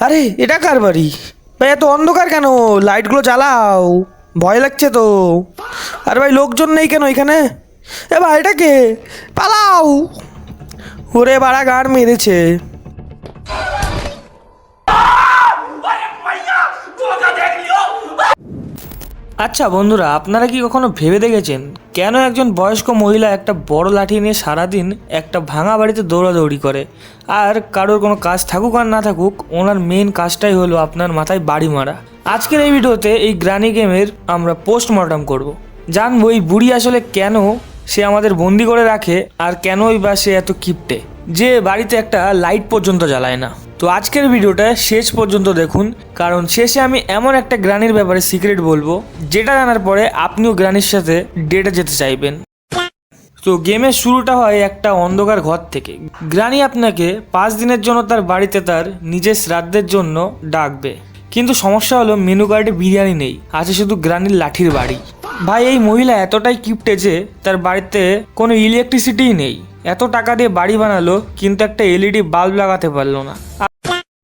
আরে এটা কার বাড়ি? ভাই এত অন্ধকার কেন? লাইটগুলো জ্বালাও, ভয় লাগছে তো। আরে ভাই লোকজন নেই কেন এখানে? এ ভাই এটা কে? পালাও! ওরে বাড়া গাড় মেরেছে। আচ্ছা বন্ধুরা, আপনারা কি কখনো ভেবে দেখেছেন কেন একজন বয়স্ক মহিলা একটা বড় লাঠি নিয়ে সারাদিন একটা ভাঙা বাড়িতে দৌড়াদৌড়ি করে? আর কারোর কোনো কাজ থাকুক আর না থাকুক, ওনার মেন কাজটাই হলো আপনার মাথায় বাড়ি মারা। আজকের এই ভিডিওতে এই গ্রানি গেমের আমরা পোস্টমর্টম করব। জানবো এই বুড়ি আসলে কেন সে আমাদের বন্দি করে রাখে, আর কেনই বা সে এত কিপটে যে বাড়িতে একটা লাইট পর্যন্ত জ্বালায় না। তো আজকের ভিডিওটা শেষ পর্যন্ত দেখুন, কারণ শেষে আমি এমন একটা গ্রানির ব্যাপারে সিক্রেট বলবো যেটা জানার পরে আপনিও গ্রানির সাথে ডেটে যেতে চাইবেন। তো গেমের শুরুটা হয় একটা অন্ধকার ঘর থেকে। গ্রানি আপনাকে 5 দিনের জন্য তার বাড়িতে তার নিজের শ্রাদ্ধের জন্য ডাকবে, কিন্তু সমস্যা হলো মেনু কার্ডে বিরিয়ানি নেই, আছে শুধু গ্রানির লাঠির বাড়ি। ভাই এই মহিলা এতটাই কিপটে যে তার বাড়িতে কোনো ইলেকট্রিসিটিই নেই। এত টাকা দিয়ে বাড়ি বানালো কিন্তু একটা এলইডি বাল্ব লাগাতে পারলো না।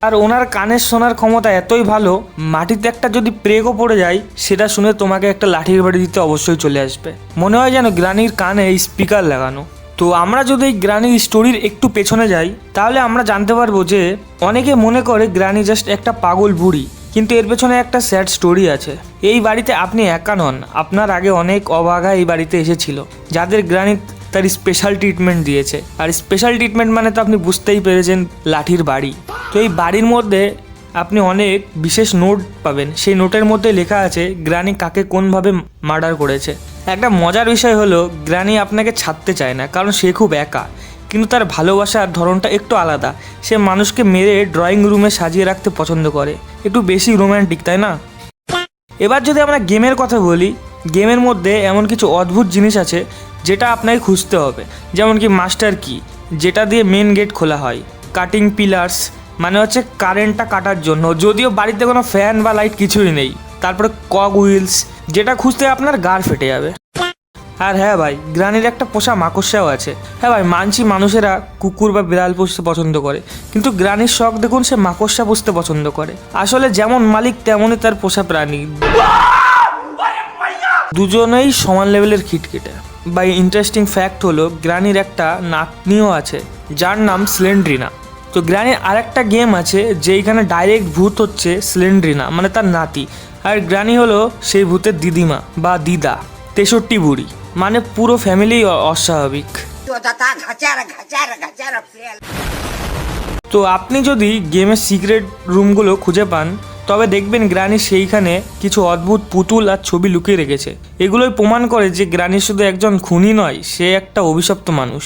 আর ওনার কানের শোনার ক্ষমতা এতই ভালো, মাটিতে একটা যদি প্রেগও পড়ে যায় সেটা শুনে তোমাকে একটা লাঠির বাড়ি দিতে অবশ্যই চলে আসবে। মনে হয় যেন গ্রানির কানে স্পিকার লাগানো। তো আমরা যদি এই গ্রানির স্টোরির একটু পেছনে যাই তাহলে আমরা জানতে পারবো যে অনেকে মনে করে গ্রানি জাস্ট একটা পাগল বুড়ি, কিন্তু এর পেছনে একটা স্যাড স্টোরি আছে। এই বাড়িতে আপনি একা নন, আপনার আগে অনেক অভাগা এই বাড়িতে এসেছিল যাদের গ্রানি তার স্পেশাল ট্রিটমেন্ট দিয়েছে। আর স্পেশাল ট্রিটমেন্ট মানে তো আপনি বুঝতেই পেরেছেন, লাঠির বাড়ি। তো এই বাড়ির মধ্যে আপনি অনেক বিশেষ নোট পাবেন। সেই নোটের মধ্যে লেখা আছে গ্রানি কাকে কোনভাবে মার্ডার করেছে। একটা মজার বিষয় হলো গ্রানি আপনাকে ছাড়তে চায় না, কারণ সে খুব একা, কিন্তু তার ভালোবাসার ধরনটা একটু আলাদা। সে মানুষকে মেরে ড্রয়িং রুমে সাজিয়ে রাখতে পছন্দ করে, একটু বেশি রোম্যান্টিক, তাই না? এবার যদি আমরা গেমের কথা বলি, গেমের মধ্যে এমন কিছু অদ্ভুত জিনিস আছে যেটা আপনাকে খুঁজতে হবে। যেমন কি মাস্টার কি, যেটা দিয়ে মেন গেট খোলা হয়। কাটিং পিলার্স মানে হচ্ছে কারেন্টটা কাটার জন্য, যদিও বাড়িতে কোনো ফ্যান বা লাইট কিছুই নেই। তারপরে কক হুইলস, যেটা খুঁজতে আপনার গাড় ফেটে যাবে। আর হ্যাঁ ভাই, গ্রানির একটা পোষা মাকড়সাও আছে। হ্যাঁ ভাই, মানছি মানুষেরা কুকুর বা বিড়াল পুষতে পছন্দ করে, কিন্তু গ্রানির শখ দেখুন, সে মাকড়সা পুষতে পছন্দ করে। আসলে যেমন মালিক তেমনই তার পোষা প্রাণী, দুজনেই সমান লেভেলের খিটখিটে। বাই ইন্টারেস্টিং ফ্যাক্ট হলো গ্রানির একটা নাতনিও আছে যার নাম স্লেন্ড্রিনা। তো গ্রানির আরেকটা গেম আছে যেইখানে ডাইরেক্ট ভূত হচ্ছে স্লেন্ড্রিনা, মানে তার নাতি। আর গ্রানি হলো সেই ভূতের দিদিমা বা দিদা, 63 বুড়ি, মানে পুরো ফ্যামিলি অস্বাভাবিক। তো আপনি যদি গেমের সিক্রেট রুমগুলো খুঁজে পান তবে দেখবেন গ্রানি সেইখানে কিছু অদ্ভুত পুতুল আর ছবি লুকিয়ে রেখেছে। এগুলোই প্রমাণ করে যে গ্রানি শুধু একজন খুনি নয়, সে একটা অভিশপ্ত মানুষ।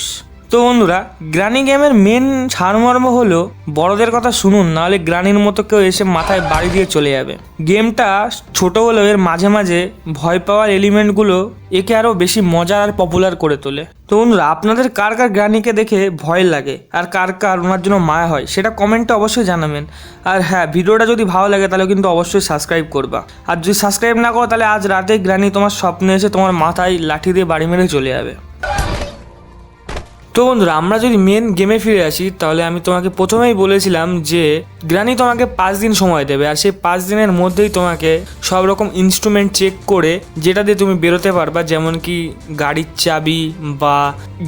তো বন্ধুরা, গ্রানি গেমের মেন সারমর্ম হলো বড়দের কথা শুনুন, নাহলে গ্রানির মতো কেউ এসে মাথায় বাড়ি দিয়ে চলে যাবে। গেমটা ছোট হলেও এর মাঝে মাঝে ভয় পাওয়ার এলিমেন্টগুলো একে আরও বেশি মজার আর পপুলার করে তোলে। তো বন্ধুরা, আপনাদের কার কার গ্রানিকে দেখে ভয় লাগে আর কার কার ওনার জন্য মায়া হয় সেটা কমেন্টে অবশ্যই জানাবেন। আর হ্যাঁ, ভিডিওটা যদি ভালো লাগে তাহলে কিন্তু অবশ্যই সাবস্ক্রাইব করবা। আর যদি সাবস্ক্রাইব না করো তাহলে আজ রাতে গ্রানি তোমার স্বপ্নে এসে তোমার মাথায় লাঠি দিয়ে বাড়ি মেরে চলে যাবে। তো বন্ধুরা, আমরা যদি মেন গেমে ফিরে আসি তাহলে আমি তোমাকে প্রথমেই বলেছিলাম যে গ্রানি তোমাকে 5 দিন সময় দেবে, আর সেই 5 দিনের মধ্যেই তোমাকে সব রকম ইনস্ট্রুমেন্ট চেক করে যেটা দিয়ে তুমি বেরোতে পারবা, যেমন কি গাড়ির চাবি বা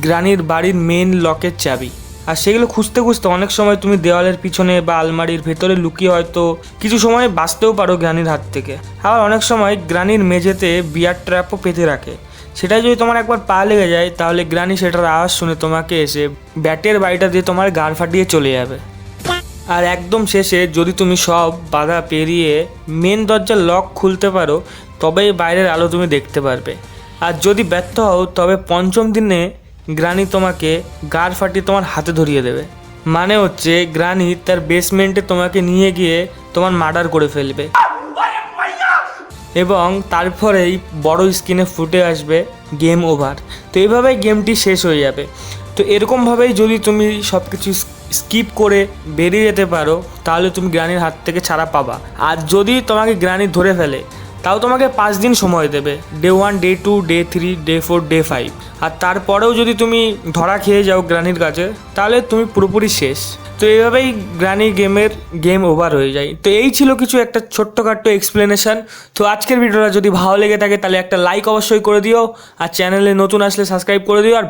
গ্রানির বাড়ির মেন লকের চাবি। আর সেগুলো খুঁজতে খুঁজতে অনেক সময় তুমি দেওয়ালের পিছনে বা আলমারির ভেতরে লুকিয়ে হয়তো কিছু সময় বাঁচতেও পারো গ্রানির হাত থেকে। আবার অনেক সময় গ্রানির মেঝেতে বিয়ার ট্র্যাপও পেতে রাখে। সেটাই যদি তোমার একবার পা লেগে যায় তাহলে গ্রানি সেটার আওয়াজ শুনে তোমাকে এসে ব্যাটের বাড়িটা দিয়ে তোমার গাড় ফাটিয়ে চলে যাবে। আর একদম শেষে যদি তুমি সব বাধা পেরিয়ে মেন দরজার লক খুলতে পারো তবেই বাইরের আলো তুমি দেখতে পারবে। আর যদি ব্যর্থ হও তবে 5ম দিনে গ্রানি তোমাকে গাড় ফাটিয়ে তোমার হাতে ধরিয়ে দেবে। মানে হচ্ছে গ্রানি তার বেসমেন্টে তোমাকে নিয়ে গিয়ে তোমার মার্ডার করে ফেলবে এবং তারপরেই বড় স্ক্রিনে ফুটে আসবে গেম ওভার। তো এইভাবেই গেমটি শেষ হয়ে যাবে। তো এরকমভাবেই যদি তুমি সব কিছু স্কিপ করে বেরিয়ে যেতে পারো তাহলে তুমি গ্রানির হাত থেকে ছাড়া পাবা। আর যদি তোমাকে গ্রানি ধরে ফেলে তাও তোমাকে 5 দিন সময় দেবে, day 1, day 2, day 3, day 4, day 5। আর তারপরেও যদি তুমি ধরা খেয়ে যাও গ্রানির কাছে, তাহলে তুমি পুরোপুরি শেষ। তো এইভাবেই গ্রানি গেম ওভার হয়ে যায়। তো এই ছিল কিছু একটা ছোট্টখাট্ট এক্সপ্লেনেশন। তো আজকের ভিডিওটা যদি ভালো লেগে থাকে তাহলে একটা লাইক অবশ্যই করে দিও, আর চ্যানেলে নতুন আসলে সাবস্ক্রাইব করে দিও, আর